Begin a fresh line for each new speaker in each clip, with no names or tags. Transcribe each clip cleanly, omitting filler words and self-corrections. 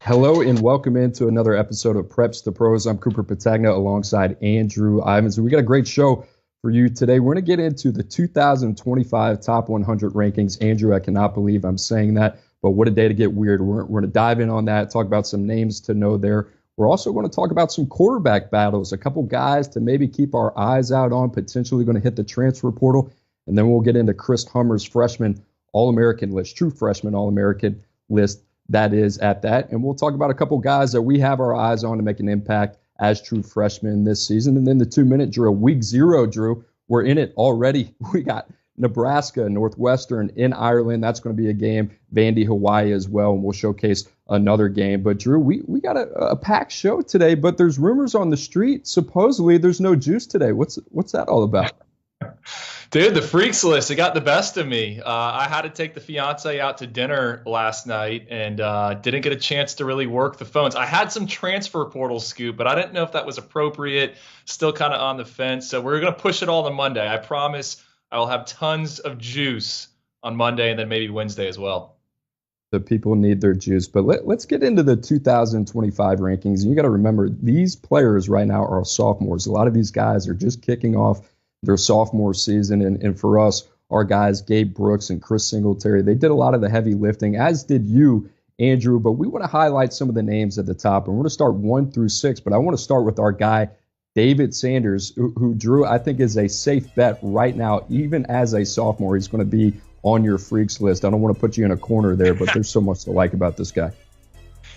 Hello and welcome into another episode of Preps to Pros. I'm Cooper Petagna alongside Andrew Ivins. We got a great show for you today. We're going to get into the 2025 Top 100 rankings. Andrew, I cannot believe I'm saying that, but what a day to get weird. We're going to dive in on that, talk about some names to know there. We're also going to talk about some quarterback battles, a couple guys to maybe keep our eyes out on, potentially going to hit the transfer portal. And then we'll get into Chris Hummer's freshman All-American list, true freshman All-American list. That is at that. And we'll talk about a couple guys that we have our eyes on to make an impact as true freshmen this season. And then the 2-minute drill, week 0 drill. We're in it already. We got Nebraska Northwestern in Ireland. That's going to be a game. Vandy, Hawaii as well. And we'll showcase another game. But Drew, we got a packed show today, but there's rumors on the street. Supposedly there's no juice today. What's that all about?
Dude, the freaks list, it got the best of me. I had to take the fiance out to dinner last night and didn't get a chance to really work the phones. I had some transfer portal scoop, but I didn't know if that was appropriate. Still kind of on the fence. So we're going to push it all to Monday. I promise I will have tons of juice on Monday and then maybe Wednesday as well.
The people need their juice. But let's get into the 2025 rankings. And you got to remember, these players right now are sophomores. A lot of these guys are just kicking off their sophomore season. And for us, our guys, Gabe Brooks and Chris Singletary, they did a lot of the heavy lifting, as did you, Andrew. But we want to highlight some of the names at the top. And we're going to start 1 through 6. But I want to start with our guy, David Sanders, who Drew, I think is a safe bet right now. Even as a sophomore, he's going to be on your freaks list. I don't want to put you in a corner there, but there's so much to like about this guy.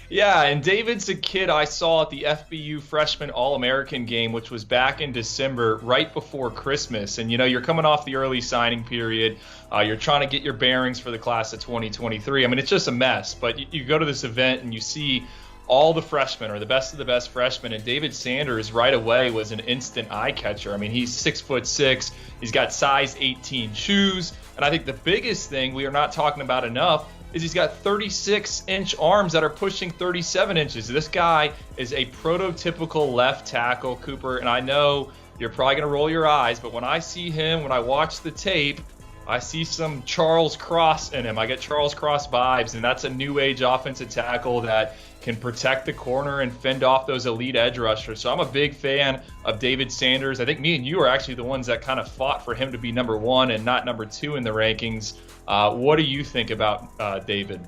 Yeah, and David's a kid I saw at the FBU Freshman All-American game, which was back in December, right before Christmas. And, you're coming off the early signing period. You're trying to get your bearings for the class of 2023. I mean, it's just a mess. But you go to this event and you see all the freshmen, or the best of the best freshmen, and David Sanders right away was an instant eye catcher. I mean, he's 6'6". He's got size 18 shoes. And I think the biggest thing we are not talking about enough is he's got 36-inch arms that are pushing 37 inches. This guy is a prototypical left tackle, Cooper, and I know you're probably going to roll your eyes, but when I see him, when I watch the tape, I see some Charles Cross in him. I get Charles Cross vibes, and that's a new age offensive tackle that can protect the corner and fend off those elite edge rushers. So I'm a big fan of David Sanders. I think me and you are actually the ones that kind of fought for him to be number 1 and not number 2 in the rankings. What do you think about David?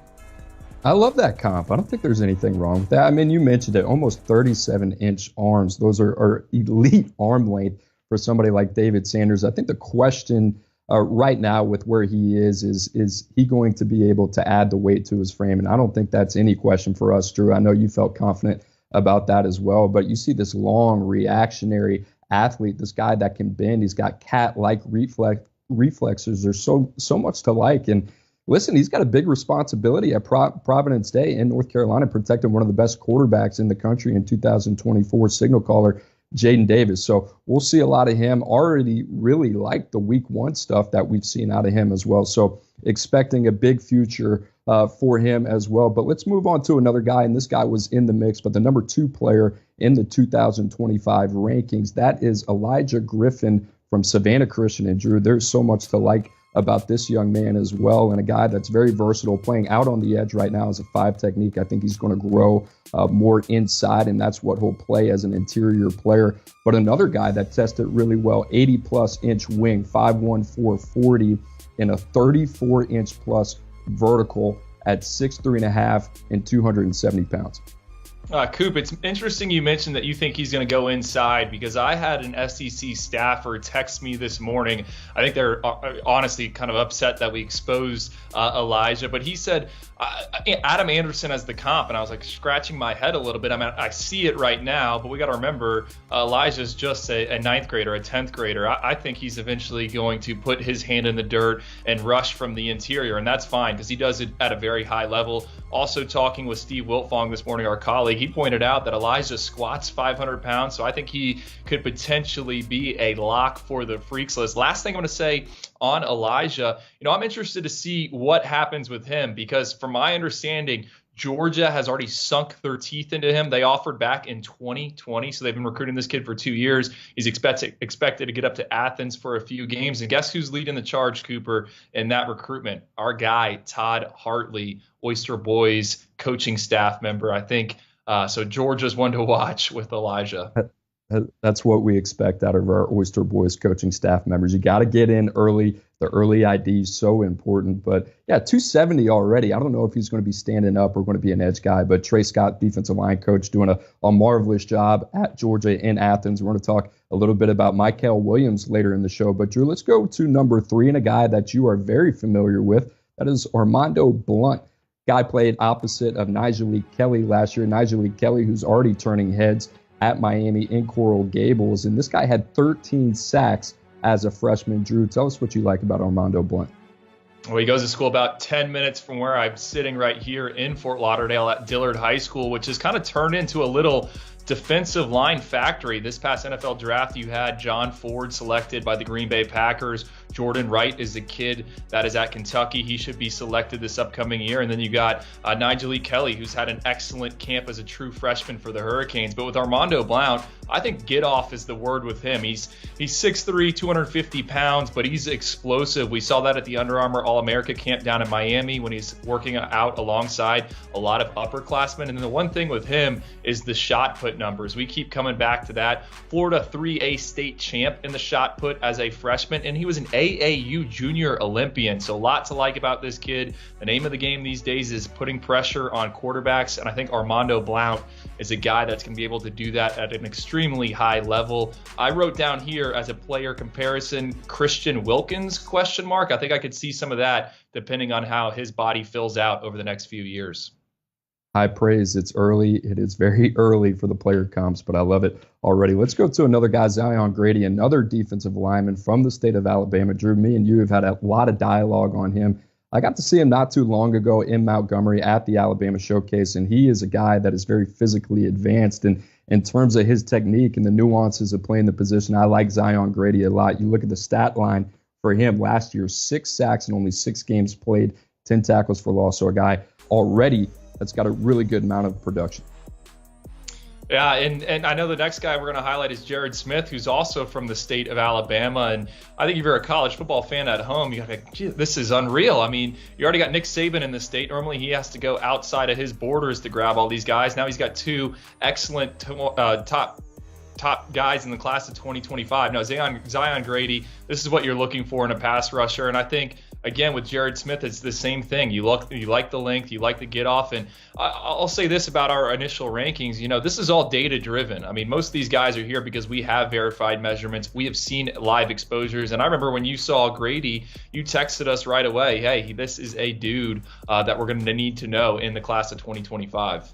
I love that comp. I don't think there's anything wrong with that. I mean, you mentioned it, almost 37-inch arms. Those are elite arm length for somebody like David Sanders. I think the question right now with where he is he going to be able to add the weight to his frame? And I don't think that's any question for us, Drew. I know you felt confident about that as well, but you see this long reactionary athlete, this guy that can bend. He's got cat-like reflexes. There's so much to like. And listen, he's got a big responsibility at Providence Day in North Carolina, protecting one of the best quarterbacks in the country in 2024, signal caller Jaden Davis. So we'll see a lot of him. Already really like the week 1 stuff that we've seen out of him as well. So expecting a big future for him as well. But let's move on to another guy, and this guy was in the mix, but the number 2 player in the 2025 rankings, that is Elijah Griffin from Savannah Christian. And Drew, there's so much to like about this young man as well, and a guy that's very versatile, playing out on the edge right now as a 5 technique. I think he's going to grow more inside, and that's what he'll play as an interior player. But another guy that tested really well, 80-plus inch wing, 5'1", 440, and a 34-inch plus vertical at 6'3.5" and 270 pounds.
Coop, it's interesting you mentioned that you think he's going to go inside, because I had an SEC staffer text me this morning. I think they're honestly kind of upset that we exposed Elijah, but he said Adam Anderson as the comp, and I was like scratching my head a little bit. I mean, I see it right now, but we got to remember Elijah's just a 9th grader, a 10th grader. I think he's eventually going to put his hand in the dirt and rush from the interior, and that's fine because he does it at a very high level. Also talking with Steve Wiltfong this morning, our colleague, he pointed out that Elijah squats 500 pounds, so I think he could potentially be a lock for the freaks list. Last thing I'm going to say on Elijah, I'm interested to see what happens with him, because from my understanding, Georgia has already sunk their teeth into him. They offered back in 2020, so they've been recruiting this kid for 2 years. He's expected to get up to Athens for a few games. And guess who's leading the charge, Cooper, in that recruitment? Our guy, Todd Hartley, Oyster Boys coaching staff member. I think so. Georgia's one to watch with Elijah.
That's what we expect out of our Oyster Boys coaching staff members. You got to get in early. The early ID is so important. But, yeah, 270 already. I don't know if he's going to be standing up or going to be an edge guy. But Trey Scott, defensive line coach, doing a marvelous job at Georgia in Athens. We're going to talk a little bit about Kel Williams later in the show. But, Drew, let's go to number 3 and a guy that you are very familiar with. That is Armando Blunt. Guy played opposite of Nigel Kelly last year. Nigel Kelly, who's already turning heads at Miami in Coral Gables. And this guy had 13 sacks as a freshman. Drew, tell us what you like about Armando Blunt.
Well, he goes to school about 10 minutes from where I'm sitting right here in Fort Lauderdale at Dillard High School, which has kind of turned into a little defensive line factory. This past NFL draft, you had John Ford selected by the Green Bay Packers. Jordan Wright is the kid that is at Kentucky. He should be selected this upcoming year. And then you got Nigel Kelly, who's had an excellent camp as a true freshman for the Hurricanes. But with Armando Blount, I think get off is the word with him. He's 6'3", 250 pounds, but he's explosive. We saw that at the Under Armour All-America camp down in Miami when he's working out alongside a lot of upperclassmen. And the one thing with him is the shot put numbers. We keep coming back to that. Florida 3A state champ in the shot put as a freshman, and he was an AAU junior Olympian. So a lot to like about this kid. The name of the game these days is putting pressure on quarterbacks, and I think Armando Blount is a guy that's going to be able to do that at an extremely high level. I wrote down here as a player comparison, Christian Wilkins, ? I think I could see some of that depending on how his body fills out over the next few years.
High praise. It's early. It is very early for the player comps, but I love it already. Let's go to another guy, Zion Grady, another defensive lineman from the state of Alabama. Drew, me and you have had a lot of dialogue on him. I got to see him not too long ago in Montgomery at the Alabama Showcase, and he is a guy that is very physically advanced. And in terms of his technique and the nuances of playing the position, I like Zion Grady a lot. You look at the stat line for him last year, 6 sacks in only 6 games played, 10 tackles for loss. So a guy already that's got a really good amount of production.
Yeah, and I know the next guy we're going to highlight is Jared Smith, who's also from the state of Alabama. And I think if you're a college football fan at home, you got to think, this is unreal. I mean, you already got Nick Saban in the state. Normally he has to go outside of his borders to grab all these guys. Now he's got 2 excellent top guys in the class of 2025. No, Zion Grady, this is what you're looking for in a pass rusher. And I think, again, with Jared Smith, it's the same thing. You like the length, you like the get off. And I'll say this about our initial rankings. This is all data driven. I mean, most of these guys are here because we have verified measurements. We have seen live exposures. And I remember when you saw Grady, you texted us right away, hey, this is a dude that we're going to need to know in the class of 2025.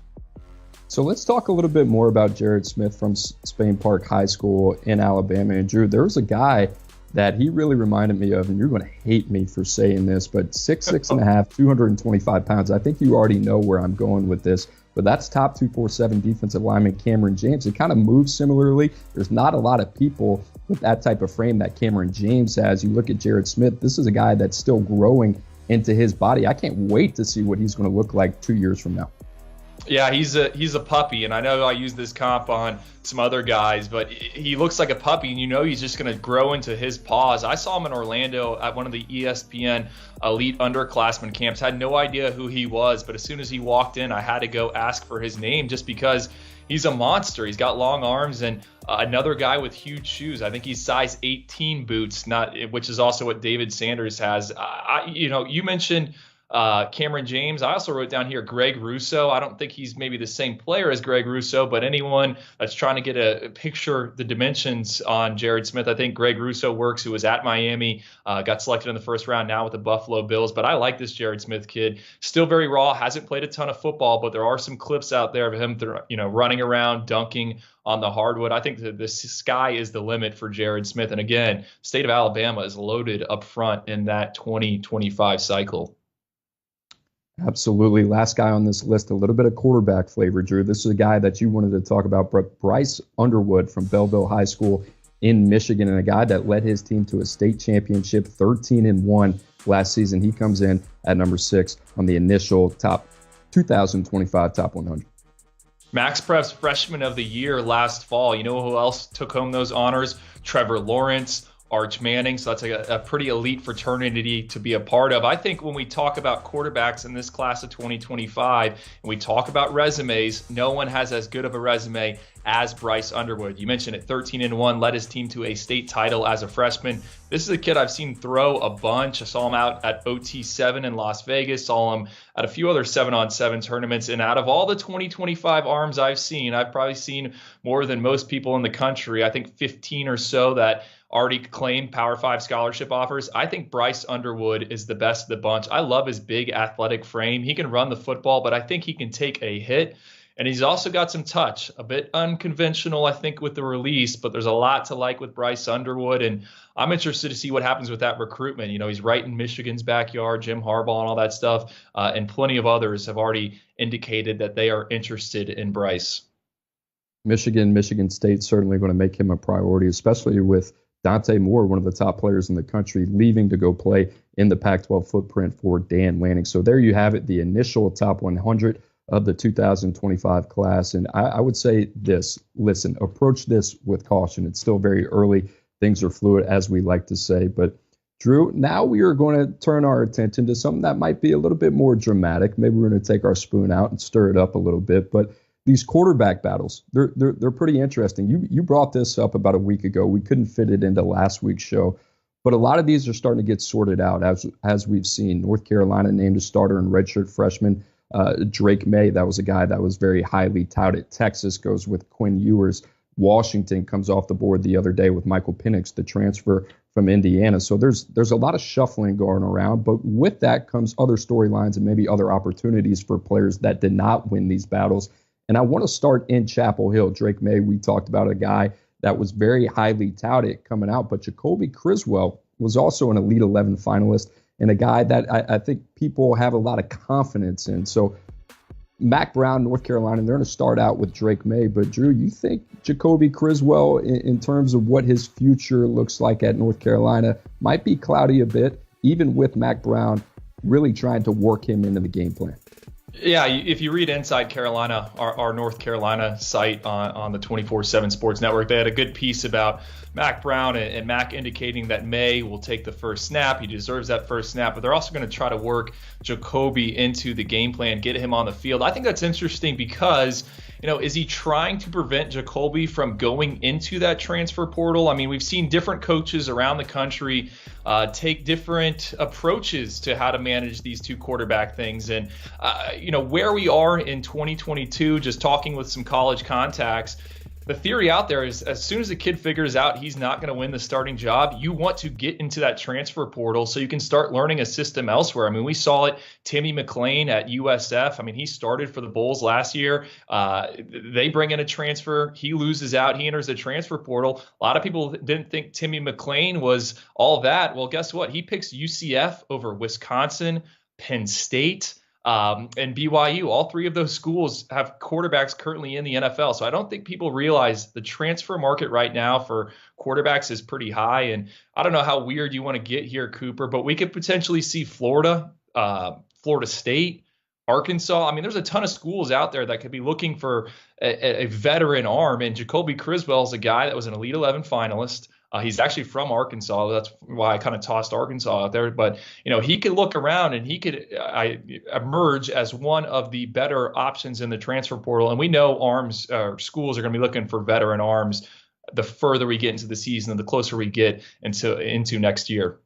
So let's talk a little bit more about Jared Smith from Spain Park High School in Alabama. And Drew, there was a guy that he really reminded me of, and you're going to hate me for saying this, but 6'6.5", 225 pounds. I think you already know where I'm going with this, but that's top 247 defensive lineman Cameron James. It kind of moves similarly. There's not a lot of people with that type of frame that Cameron James has. You look at Jared Smith, this is a guy that's still growing into his body. I can't wait to see what he's going to look like 2 years from now.
Yeah, he's a puppy, and I know I use this comp on some other guys, but he looks like a puppy, and he's just going to grow into his paws. I saw him in Orlando at one of the ESPN elite underclassmen camps. Had no idea who he was, but as soon as he walked in, I had to go ask for his name just because he's a monster. He's got long arms, and another guy with huge shoes. I think he's size 18 boots, which is also what David Sanders has. You mentioned Cameron James. I also wrote down here Greg Rousseau. I don't think he's maybe the same player as Greg Rousseau, but anyone that's trying to get a picture the dimensions on Jared Smith, I think Greg Rousseau works, who was at Miami, got selected in the first round now with the Buffalo Bills. But I like this Jared Smith kid. Still very raw, hasn't played a ton of football, but there are some clips out there of him running around, dunking on the hardwood. I think that the sky is the limit for Jared Smith. And again, state of Alabama is loaded up front in that 2025 cycle.
Absolutely. Last guy on this list, a little bit of quarterback flavor, Drew. This is a guy that you wanted to talk about, Bryce Underwood from Belleville High School in Michigan, and a guy that led his team to a state championship, 13-1 last season. He comes in at number 6 on the initial top 2025 top 100.
Max Prep's Freshman of the Year last fall. You know who else took home those honors? Trevor Lawrence, Arch Manning. So that's a pretty elite fraternity to be a part of. I think when we talk about quarterbacks in this class of 2025 and we talk about resumes, no one has as good of a resume as Bryce Underwood. You mentioned it, 13-1, led his team to a state title as a freshman. This is a kid I've seen throw a bunch. I saw him out at OT7 in Las Vegas, saw him at a few other 7-on-7 tournaments. And out of all the 2025 arms I've seen, I've probably seen more than most people in the country. I think 15 or so that already claimed Power 5 scholarship offers. I think Bryce Underwood is the best of the bunch. I love his big athletic frame. He can run the football, but I think he can take a hit. And he's also got some touch, a bit unconventional, I think, with the release, but there's a lot to like with Bryce Underwood. And I'm interested to see what happens with that recruitment. You know, he's right in Michigan's backyard, Jim Harbaugh and all that stuff. And plenty of others have already indicated that they are interested in Bryce.
Michigan State certainly going to make him a priority, especially with Dante Moore, one of the top players in the country, leaving to go play in the Pac-12 footprint for Dan Lanning. So there you have it, the initial top 100 of the 2025 class. And I would say this, listen, approach this with caution. It's still very early. Things are fluid, as we like to say. But Drew, now we are going to turn our attention to something that might be a little bit more dramatic. Maybe we're going to take our spoon out and stir it up a little bit. But these quarterback battles, they're pretty interesting. You brought this up about a week ago. We couldn't fit it into last week's show. But a lot of these are starting to get sorted out, as we've seen. North Carolina named a starter and redshirt freshman. Drake May, that was a guy that was very highly touted. Texas goes with Quinn Ewers. Washington comes off the board the other day with Michael Penix, the transfer from Indiana. So there's a lot of shuffling going around. But with that comes other storylines and maybe other opportunities for players that did not win these battles. And I want to start in Chapel Hill. Drake May, we talked about a guy that was very highly touted coming out. But Jacoby Criswell was also an Elite 11 finalist, and a guy that I think people have a lot of confidence in. So Mack Brown, North Carolina, they're going to start out with Drake May. But, Drew, you think Jacoby Criswell, in terms of what his future looks like at North Carolina, might be cloudy a bit, even with Mack Brown really trying to work him into the game plan?
Yeah, if you read Inside Carolina, our North Carolina site on the 24/7 Sports Network, they had a good piece about Mack Brown and Mack indicating that May will take the first snap. He deserves that first snap, but they're also going to try to work Jacoby into the game plan, get him on the field. I think that's interesting because, you know, is he trying to prevent Jacoby from going into that transfer portal? I mean, we've seen different coaches around the country take different approaches to how to manage these two quarterback things. And, you know, where we are in 2022, just talking with some college contacts, the theory out there is as soon as a kid figures out he's not going to win the starting job, you want to get into that transfer portal so you can start learning a system elsewhere. I mean, we saw it, Timmy McClain at USF. I mean, he started for the Bulls last year. They bring in a transfer. He loses out. He enters the transfer portal. A lot of people didn't think Timmy McClain was all that. Well, guess what? He picks UCF over Wisconsin, Penn State, and BYU. All three of those schools have quarterbacks currently in the NFL. So I don't think people realize the transfer market right now for quarterbacks is pretty high. And I don't know how weird you want to get here, Cooper, but we could potentially see Florida, Florida State, Arkansas. I mean, there's a ton of schools out there that could be looking for a veteran arm. And Jacoby Criswell is a guy that was an Elite 11 finalist. He's actually from Arkansas. That's why I kind of tossed Arkansas out there. But, you know, he could look around and he could emerge as one of the better options in the transfer portal. And we know schools are going to be looking for veteran arms the further we get into the season and the closer we get into next year.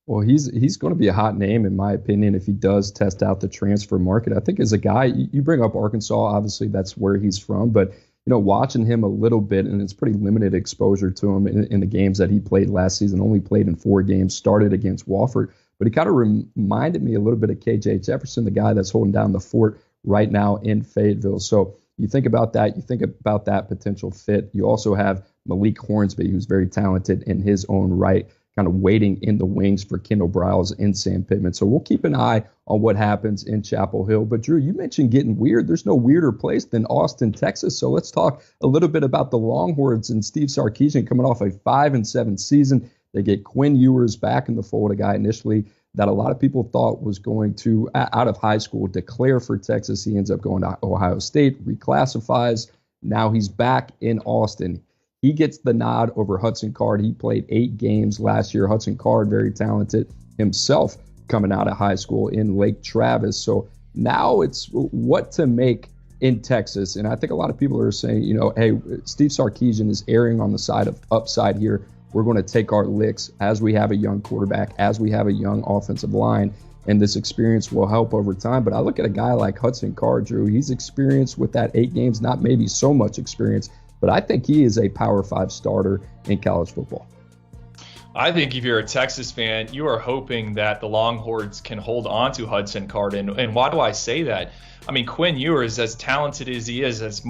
Well, he's going to be a hot name, in my opinion, if he does test out the transfer market. I think as a guy, you bring up Arkansas, obviously that's where he's from. But you know, watching him a little bit, and it's pretty limited exposure to him in the games that he played last season, only played in 4 games, started against Wofford. But he kind of reminded me a little bit of KJ Jefferson, the guy that's holding down the fort right now in Fayetteville. So you think about that. You think about that potential fit. You also have Malik Hornsby, who's very talented in his own right, kind of waiting in the wings for Kendall Briles and Sam Pittman. So we'll keep an eye on what happens in Chapel Hill. But Drew, you mentioned getting weird. There's no weirder place than Austin, Texas. So let's talk a little bit about the Longhorns and Steve Sarkisian coming off a 5-7 season. They get Quinn Ewers back in the fold, a guy initially that a lot of people thought was going to, out of high school, declare for Texas. He ends up going to Ohio State, reclassifies. Now he's back in Austin. He gets the nod over Hudson Card. He played 8 games last year. Hudson Card, very talented himself coming out of high school in Lake Travis. So now it's what to make in Texas. And I think a lot of people are saying, hey, Steve Sarkisian is erring on the side of upside here. We're going to take our licks as we have a young quarterback, as we have a young offensive line, and this experience will help over time. But I look at a guy like Hudson Card, Drew. He's experienced with that 8 games, not maybe so much experience, but I think he is a Power 5 starter in college football.
I think if you're a Texas fan, you are hoping that the Longhorns can hold on to Hudson Card. And why do I say that? I mean, Quinn Ewers, as talented as he is, as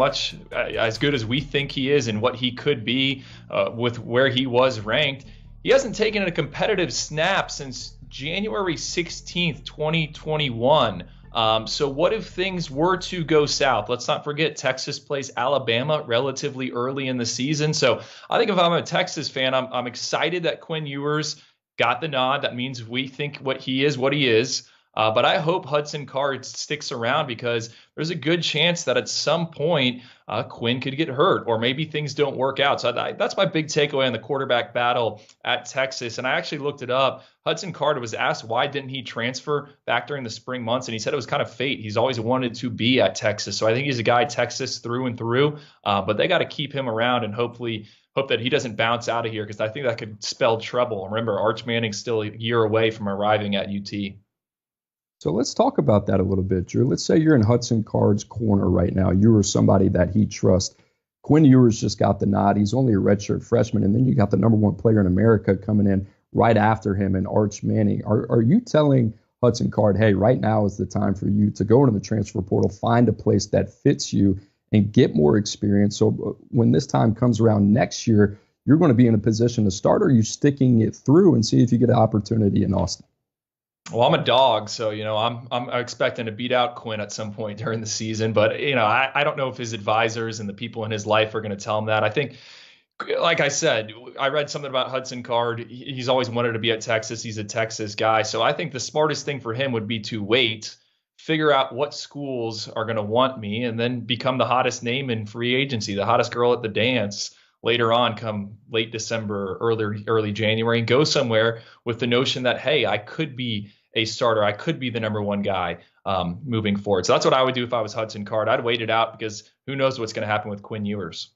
good as we think he is and what he could be with where he was ranked, he hasn't taken a competitive snap since January 16th, 2021. So what if things were to go south? Let's not forget Texas plays Alabama relatively early in the season. So I think if I'm a Texas fan, I'm excited that Quinn Ewers got the nod. That means we think what he is. But I hope Hudson Card sticks around because there's a good chance that at some point Quinn could get hurt or maybe things don't work out. So that's my big takeaway on the quarterback battle at Texas. And I actually looked it up. Hudson Card was asked why didn't he transfer back during the spring months, and he said it was kind of fate. He's always wanted to be at Texas. So I think he's a guy Texas through and through, but they got to keep him around and hope that he doesn't bounce out of here because I think that could spell trouble. Remember, Arch Manning's still a year away from arriving at UT.
So let's talk about that a little bit, Drew. Let's say you're in Hudson Card's corner right now. You are somebody that he trusts. Quinn Ewers just got the nod. He's only a redshirt freshman. And then you got the number 1 player in America coming in right after him and Arch Manning. Are you telling Hudson Card, hey, right now is the time for you to go into the transfer portal, find a place that fits you and get more experience? So when this time comes around next year, you're going to be in a position to start, or are you sticking it through and see if you get an opportunity in Austin?
Well, I'm a dog, so I'm expecting to beat out Quinn at some point during the season. But I don't know if his advisors and the people in his life are going to tell him that. I think, like I said, I read something about Hudson Card. He's always wanted to be at Texas. He's a Texas guy, so I think the smartest thing for him would be to wait, figure out what schools are going to want me, and then become the hottest name in free agency, the hottest girl at the dance later on, come late December, early January, and go somewhere with the notion that, hey, I could be a starter. I could be the number 1 guy moving forward. So that's what I would do if I was Hudson Card. I'd wait it out because who knows what's going to happen with Quinn Ewers.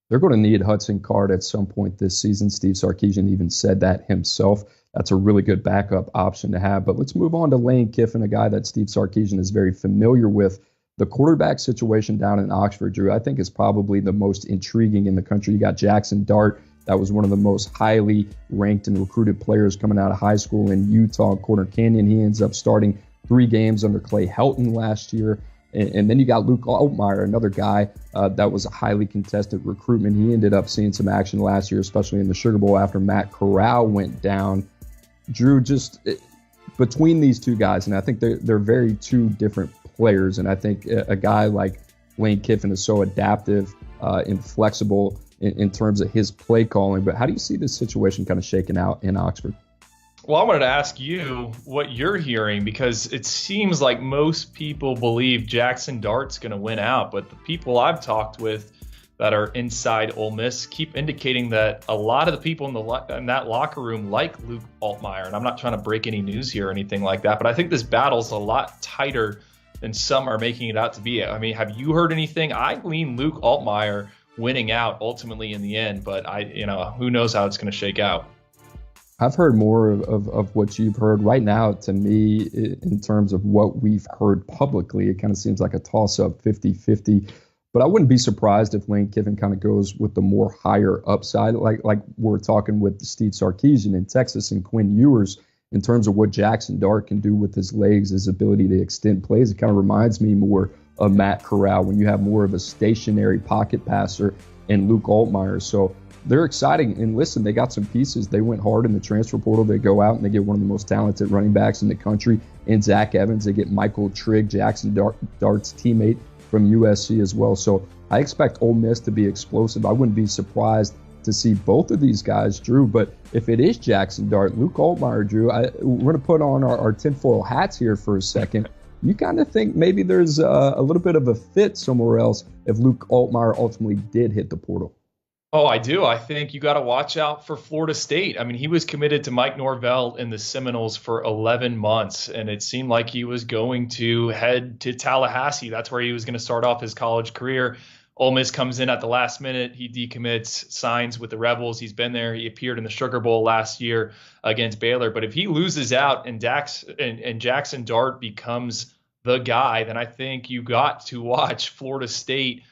They're going to need Hudson Card at some point this season. Steve Sarkisian even said that himself. That's a really good backup option to have. But let's move on to Lane Kiffin, a guy that Steve Sarkisian is very familiar with. The quarterback situation down in Oxford, Drew, I think is probably the most intriguing in the country. You got Jackson Dart. That was one of the most highly ranked and recruited players coming out of high school in Utah, Corner Canyon. He ends up starting 3 games under Clay Helton last year. And then you got Luke Altmyer, another guy that was a highly contested recruitment. He ended up seeing some action last year, especially in the Sugar Bowl after Matt Corral went down. Drew, just between these 2 guys, and I think they're very 2 different players. And I think a guy like Lane Kiffin is so adaptive and flexible in terms of his play calling. But how do you see this situation kind of shaking out in Oxford?
Well, I wanted to ask you what you're hearing, because it seems like most people believe Jackson Dart's going to win out. But the people I've talked with that are inside Ole Miss keep indicating that a lot of the people in that locker room like Luke Altmyer. And I'm not trying to break any news here or anything like that, but I think this battle's a lot tighter than some are making it out to be. I mean, have you heard anything? I lean Luke Altmyer winning out ultimately in the end, but who knows how it's going to shake out.
I've heard more of what you've heard right now. To me, in terms of what we've heard publicly, it kind of seems like a toss-up 50-50. But I wouldn't be surprised if Lane Kiffin kind of goes with the more higher upside, like we're talking with Steve Sarkisian in Texas and Quinn Ewers, in terms of what Jackson Dart can do with his legs, his ability to extend plays. It kind of reminds me more of Matt Corral when you have more of a stationary pocket passer in Luke Altmyer. So they're exciting. And listen, they got some pieces. They went hard in the transfer portal. They go out and they get one of the most talented running backs in the country in Zach Evans. They get Michael Trigg, Jackson Dart's teammate from USC as well. So I expect Ole Miss to be explosive. I wouldn't be surprised to see both of these guys, Drew. But if it is Jackson Dart, Luke Altmyer, Drew, we're going to put on our tinfoil hats here for a second. You kind of think maybe there's a little bit of a fit somewhere else if Luke Altmyer ultimately did hit the portal.
Oh, I do. I think you got to watch out for Florida State. I mean, he was committed to Mike Norvell in the Seminoles for 11 months, and it seemed like he was going to head to Tallahassee. That's where he was going to start off his college career. Ole Miss comes in at the last minute. He decommits, signs with the Rebels. He's been there. He appeared in the Sugar Bowl last year against Baylor. But if he loses out and Jackson Dart becomes the guy, then I think you got to watch Florida State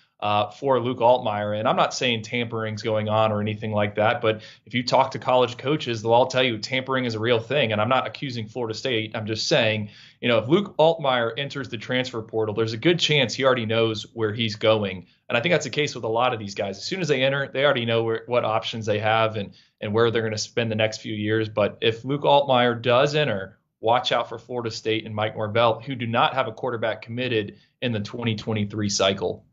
for Luke Altmyer. And I'm not saying tampering's going on or anything like that, but if you talk to college coaches, they'll all tell you tampering is a real thing. And I'm not accusing Florida State. I'm just saying, if Luke Altmyer enters the transfer portal, there's a good chance he already knows where he's going. And I think that's the case with a lot of these guys. As soon as they enter, they already know what options they have and where they're going to spend the next few years. But if Luke Altmyer does enter, watch out for Florida State and Mike Norvell, who do not have a quarterback committed in the 2023 cycle.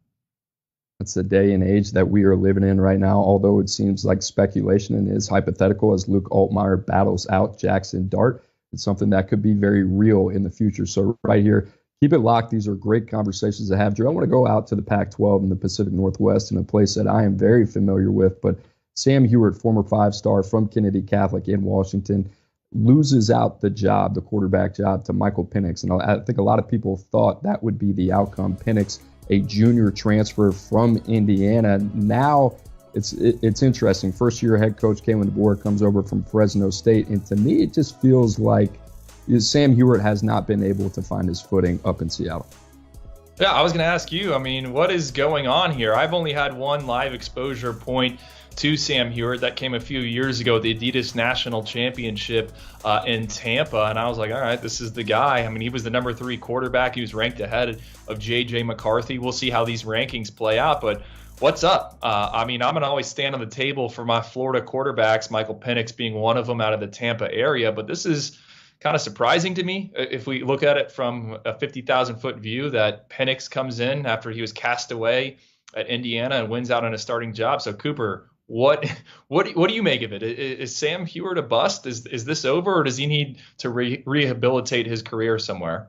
It's the day and age that we are living in right now, although it seems like speculation and is hypothetical as Luke Altmyer battles out Jackson Dart. It's something that could be very real in the future. So right here, keep it locked. These are great conversations to have. Drew, I want to go out to the Pac-12 in the Pacific Northwest in a place that I am very familiar with. But Sam Hewes, former five-star from Kennedy Catholic in Washington, loses out the quarterback job to Michael Penix. And I think a lot of people thought that would be the outcome. Penix, a junior transfer from Indiana. Now it's interesting. First-year head coach Kalen DeBoer comes over from Fresno State, and to me it just feels like Sam Hewes has not been able to find his footing up in Seattle.
Yeah, I was going to ask you, what is going on here? I've only had one live exposure point to Sam Hewes. That came a few years ago at the Adidas National Championship in Tampa. And I was like, all right, this is the guy. He was the number 3 quarterback. He was ranked ahead of J.J. McCarthy. We'll see how these rankings play out. But what's up? I'm going to always stand on the table for my Florida quarterbacks, Michael Penix being one of them out of the Tampa area. But this is kind of surprising to me if we look at it from a 50,000-foot view that Penix comes in after he was cast away at Indiana and wins out on a starting job. So, Cooper, what do you make of it? Is Sam Hewes a bust? Is this over, or does he need to rehabilitate his career somewhere?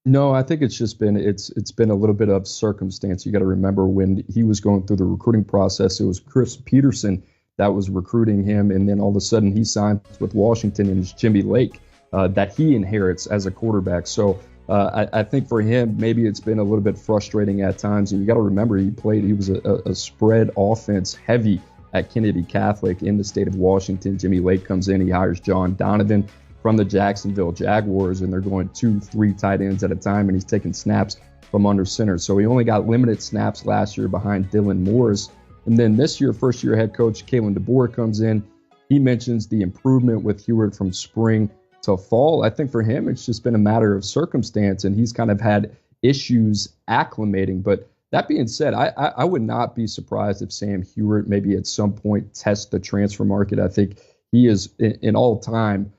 No, I think it's just been it's been a little bit of circumstance. You got to remember when he was going through the recruiting process, it was Chris Peterson that was recruiting him, and then all of a sudden he signs with Washington and it's Jimmy Lake that he inherits as a quarterback. So I think for him, maybe it's been a little bit frustrating at times. And you got to remember he was a spread offense heavy at Kennedy Catholic in the state of Washington. Jimmy Lake comes in, he hires John Donovan from the Jacksonville Jaguars, and they're going 2-3 tight ends at a time, and he's taking snaps from under center. So he only got limited snaps last year behind Dylan Morris. And then this year, first-year head coach Kalen DeBoer comes in. He mentions the improvement with Hewes from spring to fall. I think for him, it's just been a matter of circumstance, and he's kind of had issues acclimating. But that being said, I would not be surprised if Sam Hewes maybe at some point tests the transfer market. I think he is, in all time,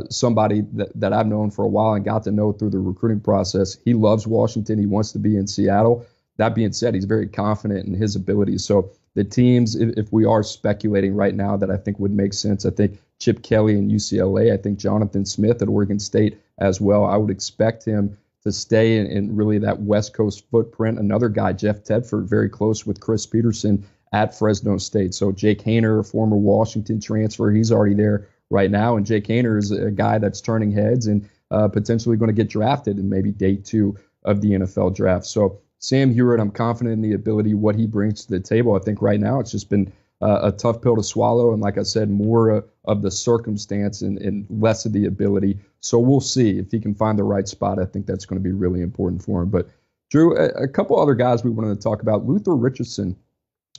somebody that I've known for a while and got to know through the recruiting process. He loves Washington. He wants to be in Seattle. That being said, he's very confident in his abilities. So the teams, if we are speculating right now that I think would make sense, I think Chip Kelly in UCLA, I think Jonathan Smith at Oregon State as well. I would expect him to stay in really that West Coast footprint. Another guy, Jeff Tedford, very close with Chris Peterson at Fresno State. So Jake Haener, a former Washington transfer, he's already there right now. And Jake Haener is a guy that's turning heads and potentially going to get drafted in maybe day 2 of the NFL draft. So Sam Hewes, I'm confident in the ability, what he brings to the table. I think right now it's just been a tough pill to swallow. And like I said, more of the circumstance and less of the ability. So we'll see if he can find the right spot. I think that's going to be really important for him. But Drew, a couple other guys we wanted to talk about. Luther Richardson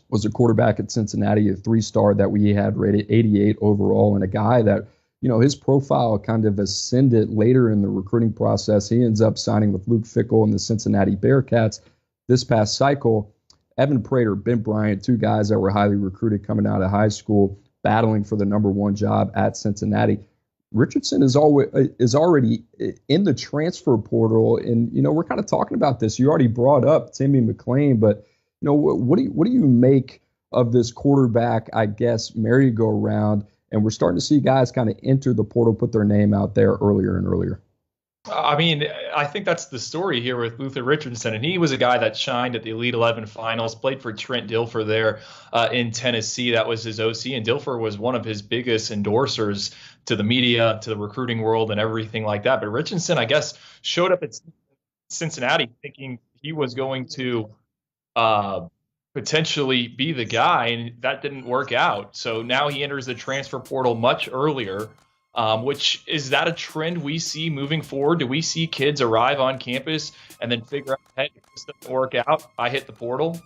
was a quarterback at Cincinnati, a 3-star that we had rated 88 overall, and a guy that, his profile kind of ascended later in the recruiting process. He ends up signing with Luke Fickell and the Cincinnati Bearcats this past cycle. Evan Prater, Ben Bryant, 2 guys that were highly recruited coming out of high school, battling for the number 1 job at Cincinnati. Richardson is already in the transfer portal, and we're kind of talking about this. You already brought up Timmy McClain, but what do you make of this quarterback, I guess, merry-go-round, and we're starting to see guys kind of enter the portal, put their name out there earlier and earlier.
I mean, I think that's the story here with Luther Richardson, and he was a guy that shined at the Elite 11 finals, played for Trent Dilfer there in Tennessee. That was his OC, and Dilfer was one of his biggest endorsers to the media, to the recruiting world, and everything like that. But Richardson, I guess, showed up at Cincinnati thinking he was going to potentially be the guy, and that didn't work out. So now he enters the transfer portal much earlier. Which is that a trend we see moving forward? Do we see kids arrive on campus and then figure out, hey, if this doesn't work out, I hit the portal?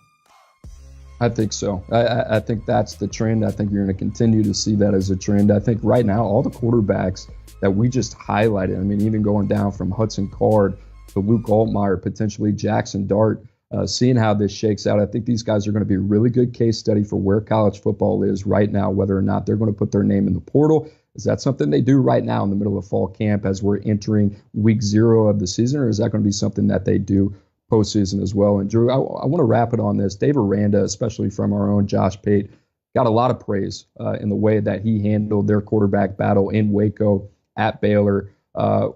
I think so. I think that's the trend. I think you're going to continue to see that as a trend. I think right now, all the quarterbacks that we just highlighted, I mean, even going down from Hudson Card to Luke Altmaier, potentially Jackson Dart, seeing how this shakes out, I think these guys are going to be a really good case study for where college football is right now, whether or not they're going to put their name in the portal. Is that something they do right now in the middle of fall camp as we're entering week 0 of the season, or is that going to be something that they do postseason as well? And Drew, I want to wrap it on this. Dave Aranda, especially from our own Josh Pate, got a lot of praise in the way that he handled their quarterback battle in Waco at Baylor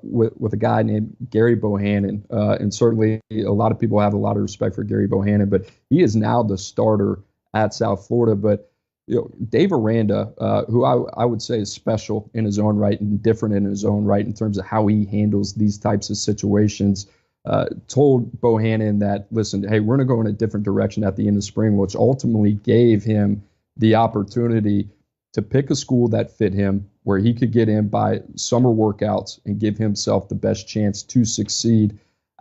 with a guy named Gary Bohannon. And certainly a lot of people have a lot of respect for Gary Bohannon, but he is now the starter at South Florida. But Dave Aranda, who I would say is special in his own right and different in his own right in terms of how he handles these types of situations, told Bohannon that, listen, hey, we're going to go in a different direction at the end of spring, which ultimately gave him the opportunity to pick a school that fit him, where he could get in by summer workouts and give himself the best chance to succeed.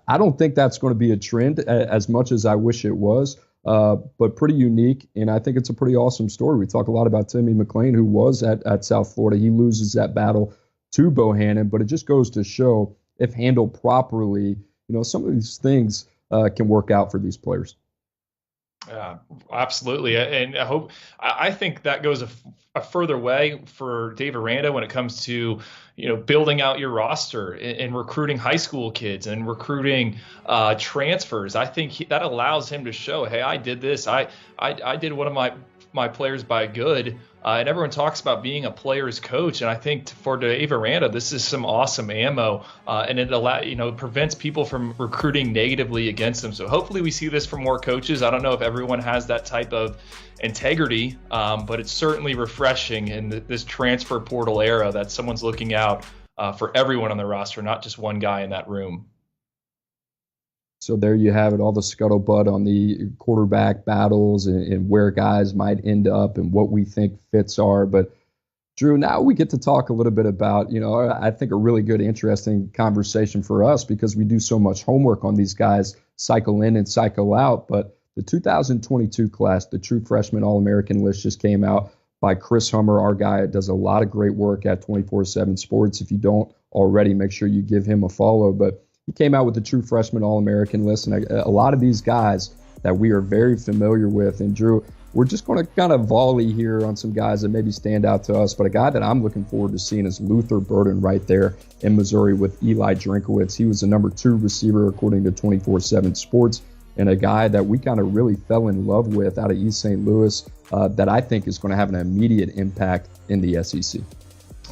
I don't think that's going to be a trend as much as I wish it was. But pretty unique, and I think it's a pretty awesome story. We talk a lot about Timmy McClain, who was at South Florida. He loses that battle to Bohannon, but it just goes to show, if handled properly, some of these things can work out for these players.
Absolutely, and I think that goes a further way for Dave Aranda when it comes to building out your roster and recruiting high school kids and recruiting transfers. I think that allows him to show, hey, I did this. I did one of my players by good. And everyone talks about being a player's coach, and I think for Dave Aranda, this is some awesome ammo, and it prevents people from recruiting negatively against them. So hopefully we see this from more coaches. I don't know if everyone has that type of integrity, but it's certainly refreshing in this transfer portal era that someone's looking out for everyone on the roster, not just one guy in that room.
So there you have it, all the scuttlebutt on the quarterback battles and where guys might end up and what we think fits are. But Drew, now we get to talk a little bit about, I think a really good, interesting conversation for us because we do so much homework on these guys, cycle in and cycle out. But the 2022 class, the true freshman All-American list just came out by Chris Hummer, our guy that does a lot of great work at 24/7 Sports. If you don't already, make sure you give him a follow. But he came out with the true freshman All-American list, and a lot of these guys that we are very familiar with. And Drew, we're just going to kind of volley here on some guys that maybe stand out to us, but a guy that I'm looking forward to seeing is Luther Burden right there in Missouri with Eli Drinkowitz. He was the number 2 receiver according to 24/7 Sports, and a guy that we kind of really fell in love with out of East St. Louis that I think is going to have an immediate impact in the SEC.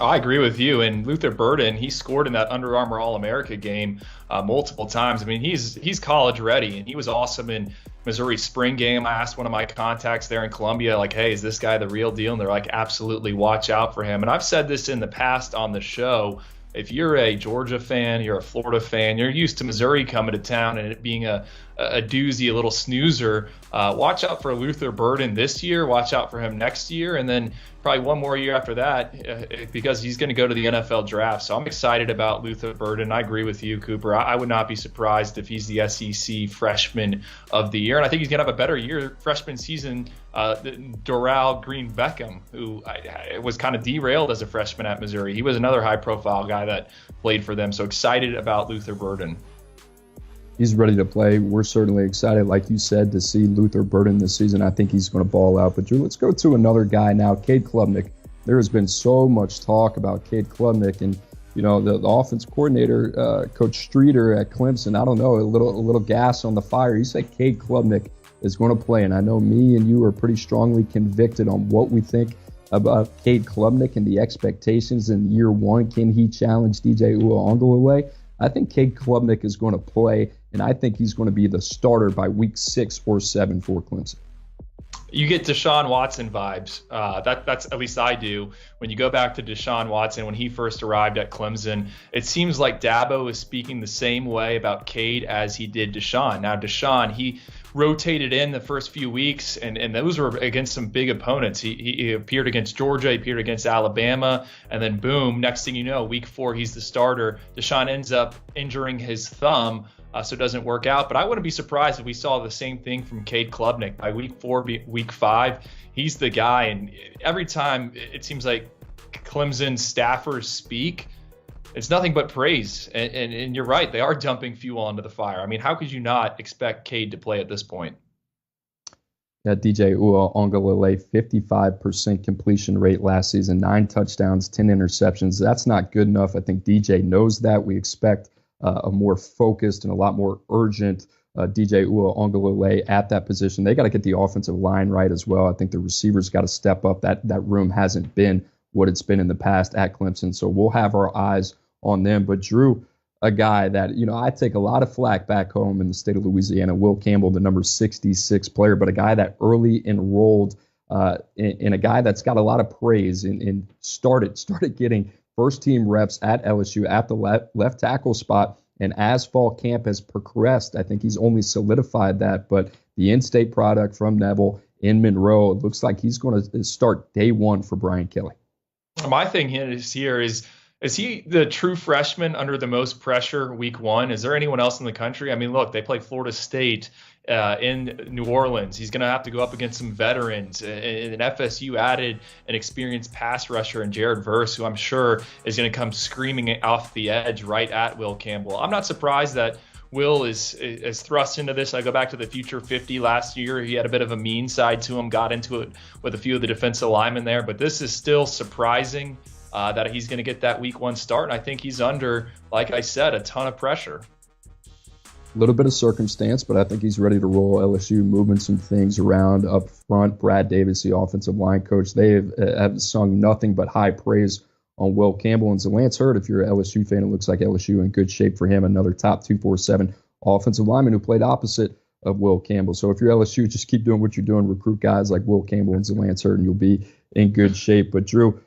I agree with you. And Luther Burden, he scored in that Under Armour All-America game multiple times. I mean, he's college ready, and he was awesome in Missouri spring game. I asked one of my contacts there in Columbia, like, hey, is this guy the real deal? And they're like, absolutely, watch out for him. And I've said this in the past on the show. If you're a Georgia fan, you're a Florida fan, you're used to Missouri coming to town and it being a doozy, a little snoozer, watch out for Luther Burden this year, watch out for him next year, and then probably one more year after that because he's going to go to the NFL draft. So I'm excited about Luther Burden. I agree with you, Cooper. I would not be surprised if he's the SEC freshman of the year. And I think he's going to have a better year freshman season than Doral Green Beckham, who was kind of derailed as a freshman at Missouri. He was another high-profile guy that played for them. So excited about Luther Burden.
He's ready to play. We're certainly excited, like you said, to see Luther Burden this season. I think he's going to ball out. But Drew, let's go to another guy now, Cade Klubnik. There has been so much talk about Cade Klubnik, and the offense coordinator, Coach Streeter at Clemson. I don't know, a little gas on the fire. He said Cade Klubnik is going to play. And I know me and you are pretty strongly convicted on what we think about Cade Klubnik and the expectations in year one. Can he challenge DJ Uiagalelei? I think Cade Klubnik is going to play, and I think he's going to be the starter by week 6 or 7 for Clemson.
You get Deshaun Watson vibes. That's at least I do. When you go back to Deshaun Watson, when he first arrived at Clemson, it seems like Dabo is speaking the same way about Cade as he did Deshaun. Now, Deshaun, he rotated in the first few weeks, and those were against some big opponents. He appeared against Georgia, he appeared against Alabama, and then boom, next thing you know, week 4, he's the starter. Deshaun ends up injuring his thumb, so it doesn't work out. But I wouldn't be surprised if we saw the same thing from Cade Klubnik. By week 4, week 5, he's the guy. And every time it seems like Clemson staffers speak, it's nothing but praise. And you're right, they are dumping fuel onto the fire. I mean, how could you not expect Cade to play at this point?
Yeah, DJ Uiagalelei, 55% completion rate last season, 9 touchdowns, 10 interceptions. That's not good enough. I think DJ knows that. We expect a more focused and a lot more urgent DJ Uiagalelei at that position. They got to get the offensive line right as well. I think the receivers got to step up. That room hasn't been what it's been in the past at Clemson, so we'll have our eyes on them. But Drew, a guy that, I take a lot of flack back home in the state of Louisiana, Will Campbell, the number 66 player, but a guy that early enrolled in a guy that's got a lot of praise and started getting first-team reps at LSU at the left tackle spot. And as fall camp has progressed, I think he's only solidified that. But the in-state product from Neville in Monroe, it looks like he's going to start day one for Brian Kelly.
My thing is he the true freshman under the most pressure week 1? Is there anyone else in the country? I mean, look, they play Florida State in New Orleans. He's going to have to go up against some veterans. And FSU added an experienced pass rusher in Jared Verse, who I'm sure is going to come screaming off the edge right at Will Campbell. I'm not surprised that Will is thrust into this. I go back to the Future 50 last year. He had a bit of a mean side to him, got into it with a few of the defensive linemen there. But this is still surprising that he's going to get that week 1 start. And I think he's under, like I said, a ton of pressure. A
little bit of circumstance, but I think he's ready to roll. LSU moving some things around up front. Brad Davis, the offensive line coach, they have sung nothing but high praise on Will Campbell. And so Lance Hurd, if you're an LSU fan, it looks like LSU in good shape for him. Another top 247 offensive lineman who played opposite of Will Campbell. So if you're LSU, just keep doing what you're doing. Recruit guys like Will Campbell and Lance Hurd, and you'll be in good shape. But Drew,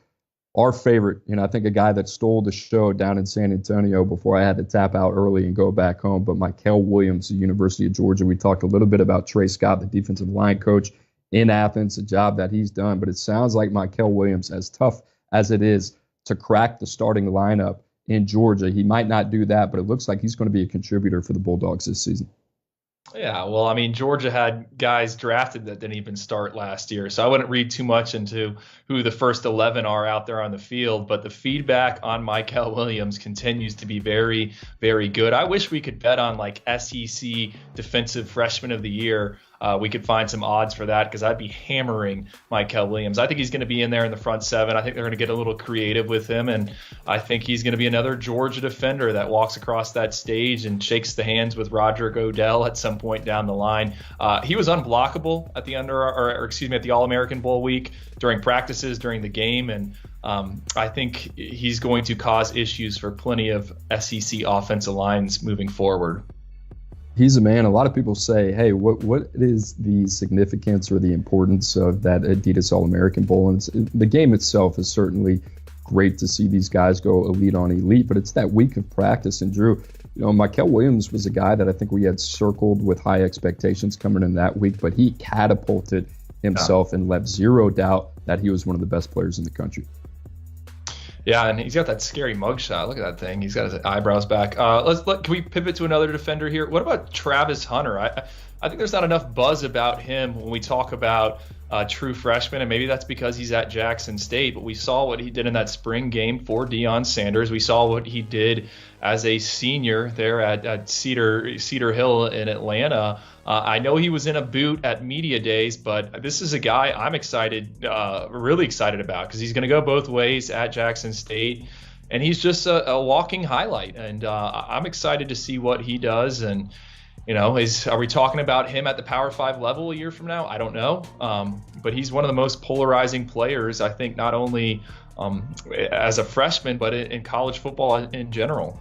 our favorite, I think a guy that stole the show down in San Antonio before I had to tap out early and go back home, but Kel Williams, the University of Georgia. We talked a little bit about Trey Scott, the defensive line coach in Athens, a job that he's done. But it sounds like Kel Williams, as tough as it is to crack the starting lineup in Georgia, he might not do that, but it looks like he's going to be a contributor for the Bulldogs this season.
Yeah, well, I mean, Georgia had guys drafted that didn't even start last year, so I wouldn't read too much into who the first 11 are out there on the field, but the feedback on Kel Williams continues to be very, very good. I wish we could bet on SEC Defensive Freshman of the Year. We could find some odds for that because I'd be hammering Kel Williams. I think he's going to be in there in the front 7. I think they're going to get a little creative with him, and I think he's going to be another Georgia defender that walks across that stage and shakes the hands with Roderick Odell at some point down the line. He was unblockable at the at the All-American Bowl week during practices, during the game, and I think he's going to cause issues for plenty of SEC offensive lines moving forward.
He's a man. A lot of people say, hey, what is the significance or the importance of that Adidas All-American Bowl? And the game itself is certainly great to see these guys go elite on elite, but it's that week of practice. And Drew, Kel Williams was a guy that I think we had circled with high expectations coming in that week, but he catapulted himself and left zero doubt that he was one of the best players in the country.
Yeah, and he's got that scary mugshot. Look at that thing. He's got his eyebrows back. Can we pivot to another defender here? What about Travis Hunter? I think there's not enough buzz about him when we talk about true freshman, and maybe that's because he's at Jackson State. But we saw what he did in that spring game for Deion Sanders. We saw what he did as a senior there at Cedar Hill in Atlanta. I know he was in a boot at media days, but this is a guy I'm really excited about because he's going to go both ways at Jackson State, and he's just a walking highlight. And I'm excited to see what he does. And Are we talking about him at the Power 5 level a year from now? I don't know. But he's one of the most polarizing players, I think, not only as a freshman, but in college football in general.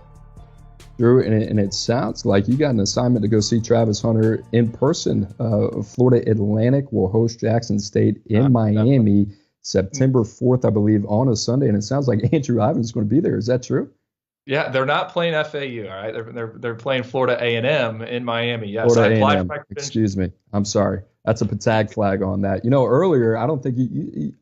Drew, and it sounds like you got an assignment to go see Travis Hunter in person. Florida Atlantic will host Jackson State in Miami September 4th, I believe, on a Sunday. And it sounds like Andrew Ivins is going to be there. Is that true?
Yeah, they're not playing FAU, all right? They're playing Florida A&M in Miami. Yes,
Florida A&M. Excuse me. I'm sorry. That's a Petagna flag on that. Earlier, I don't think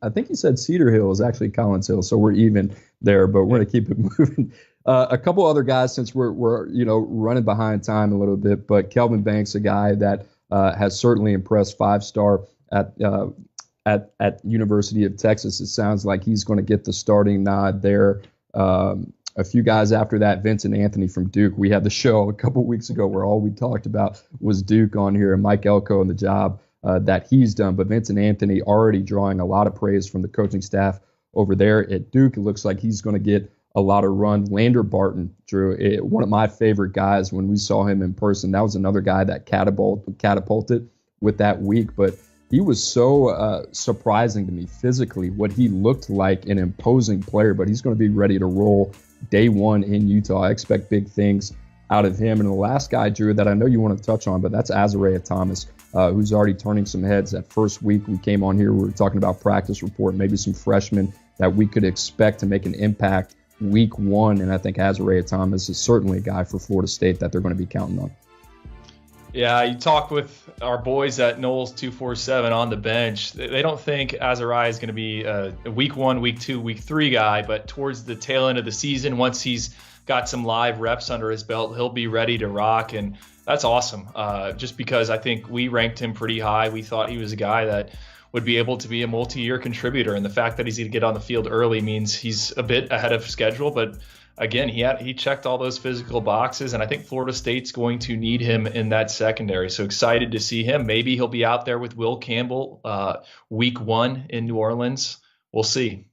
I think you said Cedar Hill is actually Collins Hill, so we're even there, but we're going to keep it moving. A couple other guys, since we're running behind time a little bit, but Kelvin Banks, a guy that has certainly impressed, 5-star at University of Texas. It sounds like he's going to get the starting nod there. A few guys after that, Vincent Anthony from Duke. We had the show a couple weeks ago where all we talked about was Duke on here and Mike Elko and the job that he's done. But Vincent Anthony already drawing a lot of praise from the coaching staff over there at Duke. It looks like he's going to get a lot of run. Lander Barton, Drew, one of my favorite guys when we saw him in person. That was another guy that catapulted with that week. But he was so surprising to me physically, what he looked like, an imposing player. But he's going to be ready to roll day one in Utah. I expect big things out of him. And the last guy, Drew, that I know you want to touch on, but that's Azariah Thomas, who's already turning some heads. That first week we came on here, we were talking about practice report, maybe some freshmen that we could expect to make an impact week one. And I think Azariah Thomas is certainly a guy for Florida State that they're going to be counting on.
Yeah, you talk with our boys at Knowles 247 on the bench. They don't think Azariah is going to be a week 1, week 2, week 3 guy, but towards the tail end of the season, once he's got some live reps under his belt, he'll be ready to rock. And that's awesome. Just because I think we ranked him pretty high. We thought he was a guy that would be able to be a multi-year contributor. And the fact that he's going to get on the field early means he's a bit ahead of schedule. But again, he checked all those physical boxes, and I think Florida State's going to need him in that secondary. So excited to see him. Maybe he'll be out there with Will Campbell week 1 in New Orleans. We'll see.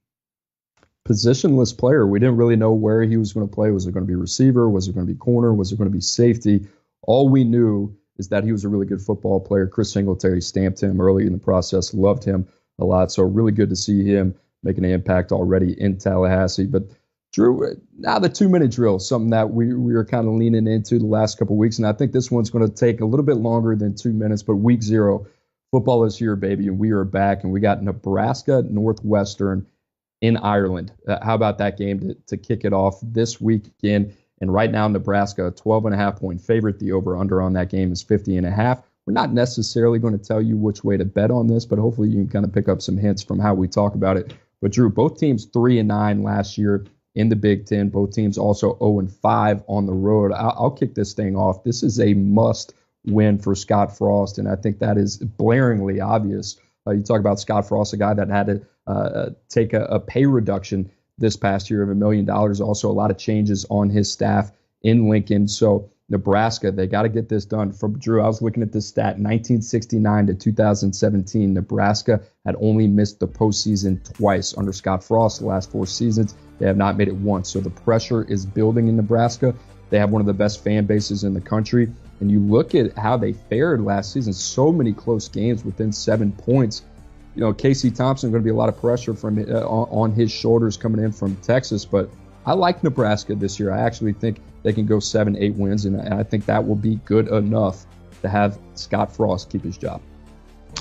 Positionless player. We didn't really know where he was going to play. Was it going to be receiver? Was it going to be corner? Was it going to be safety? All we knew is that he was a really good football player. Chris Singletary stamped him early in the process, loved him a lot. So really good to see him making an impact already in Tallahassee. But Drew, now the 2-minute drill, something that we were kind of leaning into the last couple of weeks. And I think this one's going to take a little bit longer than 2 minutes, but week 0, football is here, baby. And we are back, and we got Nebraska Northwestern in Ireland. How about that game to kick it off this weekend? And right now, Nebraska, a 12.5-point favorite. The over-under on that game is 50.5. We're not necessarily going to tell you which way to bet on this, but hopefully you can kind of pick up some hints from how we talk about it. But Drew, both teams 3-9 last year in the Big Ten. Both teams also 0-5 on the road. I'll kick this thing off. This is a must win for Scott Frost, and I think that is blaringly obvious. You talk about Scott Frost, a guy that had to take a pay reduction this past year of $1 million. Also, a lot of changes on his staff in Lincoln. So Nebraska, they got to get this done. From Drew, I was looking at this stat, 1969 to 2017, Nebraska had only missed the postseason twice under Scott Frost the last 4 seasons. They have not made it once. So the pressure is building in Nebraska. They have one of the best fan bases in the country. And you look at how they fared last season, so many close games within 7 points. Casey Thompson going to be a lot of pressure from on his shoulders coming in from Texas. But I like Nebraska this year. I actually think they can go 7-8 wins, and I think that will be good enough to have Scott Frost keep his job.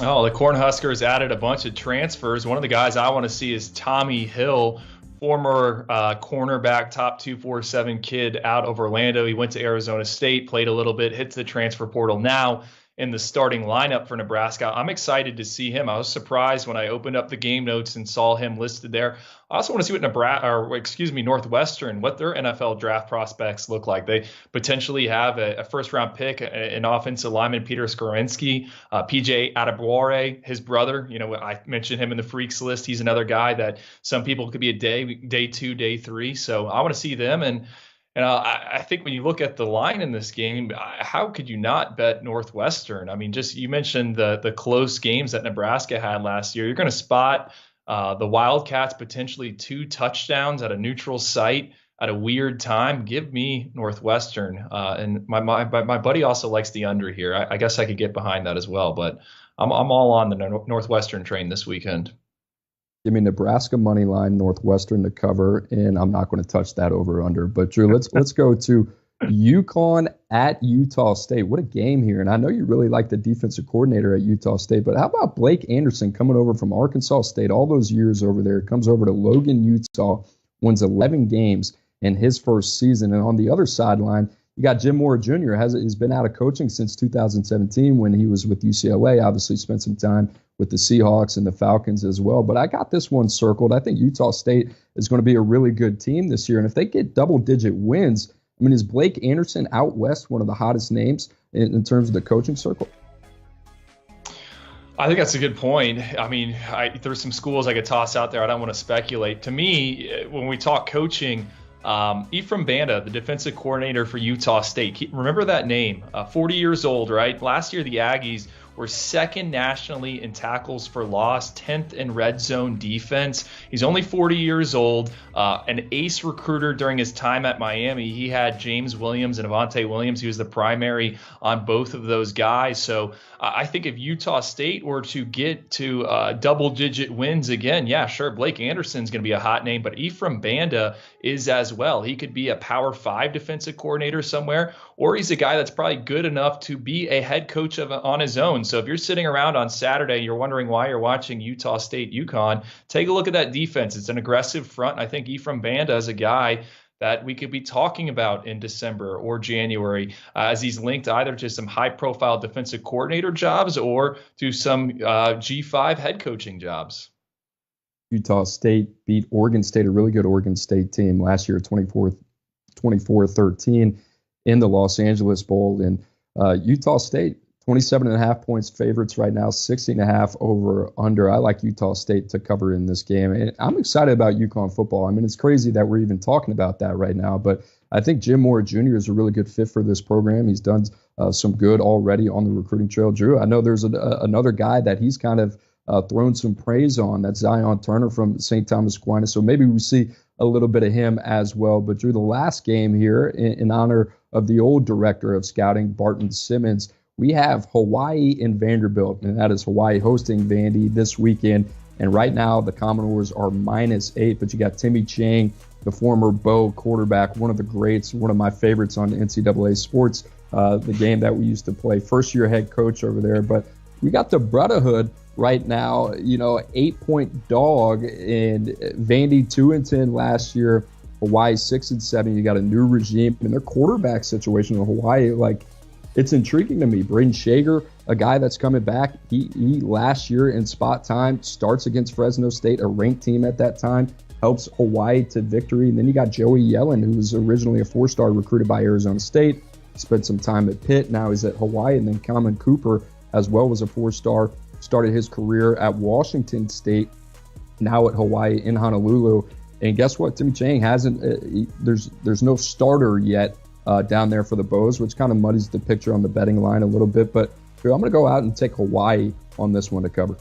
Oh, the Cornhuskers added a bunch of transfers. One of the guys I want to see is Tommy Hill, former cornerback, top 247 kid out of Orlando. He went to Arizona State, played a little bit, hits the transfer portal now in the starting lineup for Nebraska. I'm excited to see him. I was surprised when I opened up the game notes and saw him listed there. I also want to see what Northwestern, what their NFL draft prospects look like. They potentially have a first-round pick, an offensive lineman, Peter Skoronski, PJ Adebawore, his brother. I mentioned him in the freaks list. He's another guy that some people could be a day 2, day 3. So I want to see them. And I think when you look at the line in this game, how could you not bet Northwestern? I mean, you mentioned the close games that Nebraska had last year. You're going to spot the Wildcats potentially 2 touchdowns at a neutral site at a weird time, give me Northwestern. And my buddy also likes the under here. I guess I could get behind that as well, but I'm all on the Northwestern train this weekend.
Give me Nebraska money line, Northwestern to cover, and I'm not going to touch that over under. But Drew, let's go to UConn at Utah State. What a game here. And I know you really like the defensive coordinator at Utah State, but how about Blake Anderson coming over from Arkansas State all those years over there, comes over to Logan, Utah, wins 11 games in his first season. And on the other sideline, you got Jim Mora Jr. He's been out of coaching since 2017 when he was with UCLA, obviously spent some time with the Seahawks and the Falcons as well. But I got this one circled. I think Utah State is going to be a really good team this year. And if they get double-digit wins, I mean, is Blake Anderson out west one of the hottest names in terms of the coaching circle?
I think that's a good point. I mean, there's some schools I could toss out there. I don't want to speculate. To me, when we talk coaching, Ephraim Banda, the defensive coordinator for Utah State, remember that name, 40 years old, right? Last year, the Aggies were second nationally in tackles for loss, 10th in red zone defense. He's only 40 years old, an ace recruiter during his time at Miami. He had James Williams and Avante Williams. He was the primary on both of those guys. So I think if Utah State were to get to double-digit wins again, yeah, sure, Blake Anderson's going to be a hot name, but Ephraim Banda is as well. He could be a Power 5 defensive coordinator somewhere, or he's a guy that's probably good enough to be a head coach on his own. So if you're sitting around on Saturday, you're wondering why you're watching Utah State UConn, take a look at that defense. It's an aggressive front. I think Ephraim Banda is a guy that we could be talking about in December or January as he's linked either to some high-profile defensive coordinator jobs or to some G5 head coaching jobs.
Utah State beat Oregon State, a really good Oregon State team last year, 24-13 in the Los Angeles Bowl. And Utah State, 27.5 points favorites right now, 60.5 over under. I like Utah State to cover in this game. And I'm excited about UConn football. I mean, it's crazy that we're even talking about that right now, but I think Jim Mora Jr. is a really good fit for this program. He's done some good already on the recruiting trail. Drew, I know there's another guy that he's kind of thrown some praise on. That's Zion Turner from St. Thomas Aquinas. So maybe we see a little bit of him as well. But Drew, the last game here in honor of the old director of scouting, Barton Simmons, we have Hawaii and Vanderbilt, and that is Hawaii hosting Vandy this weekend. And right now, the Commodores are -8, but you got Timmy Chang, the former Bo quarterback, one of the greats, one of my favorites on NCAA sports, the game that we used to play, first-year head coach over there. But we got the Brotherhood right now, 8-point dog, and Vandy 2-10 last year, Hawaii 6-7. You got a new regime, and their quarterback situation in Hawaii, it's intriguing to me. Braden Shager, a guy that's coming back, he last year in spot time starts against Fresno State, a ranked team at that time, helps Hawaii to victory. And then you got Joey Yellen, who was originally a 4-star recruited by Arizona State, spent some time at Pitt, now he's at Hawaii. And then Common Cooper as well was a 4-star, started his career at Washington State, now at Hawaii in Honolulu. And guess what? Timmy Chang hasn't, there's no starter yet down there for the Bows, which kind of muddies the picture on the betting line a little bit. But I'm going to go out and take Hawaii on this one to cover.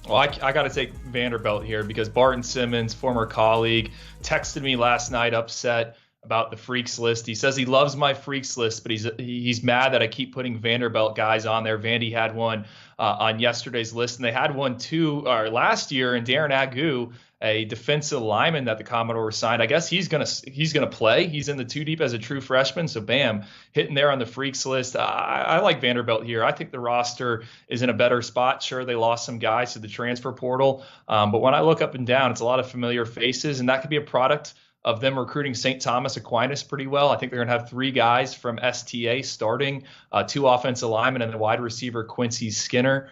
Well, I got to take Vanderbilt here because Barton Simmons, former colleague, texted me last night upset about the freaks list. He says he loves my freaks list, but he's mad that I keep putting Vanderbilt guys on there. Vandy had one on yesterday's list, and they had one too last year. And Darren Agu, a defensive lineman that the Commodores signed, I guess he's gonna play. He's in the 2 deep as a true freshman, so bam, hitting there on the freaks list. I like Vanderbilt here. I think the roster is in a better spot. Sure, they lost some guys to the transfer portal, but when I look up and down, it's a lot of familiar faces, and that could be a product of them recruiting St. Thomas Aquinas pretty well. I think they're going to have 3 guys from STA starting, 2 offensive linemen and the wide receiver Quincy Skinner.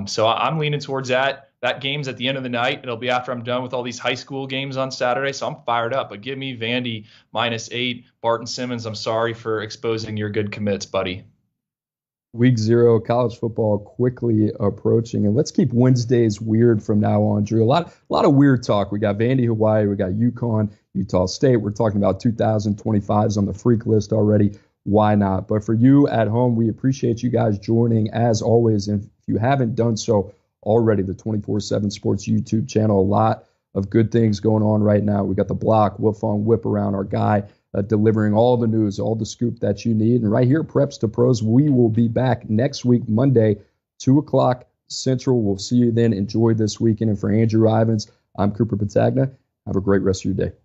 So I'm leaning towards that. That game's at the end of the night. It'll be after I'm done with all these high school games on Saturday, so I'm fired up. But give me Vandy -8. Barton Simmons, I'm sorry for exposing your good commits, buddy.
Week 0, college football quickly approaching. And let's keep Wednesdays weird from now on, Drew. A lot of weird talk. We got Vandy, Hawaii. We got UConn, Utah State. We're talking about 2025s on the freak list already. Why not? But for you at home, we appreciate you guys joining as always. And if you haven't done so already, the 24/7 Sports YouTube channel, a lot of good things going on right now. We got the block, Wolf on Whip around, our guy delivering all the news, all the scoop that you need. And right here, Preps to Pros, we will be back next week, Monday, 2 o'clock Central. We'll see you then. Enjoy this weekend. And for Andrew Ivins, I'm Cooper Petagna. Have a great rest of your day.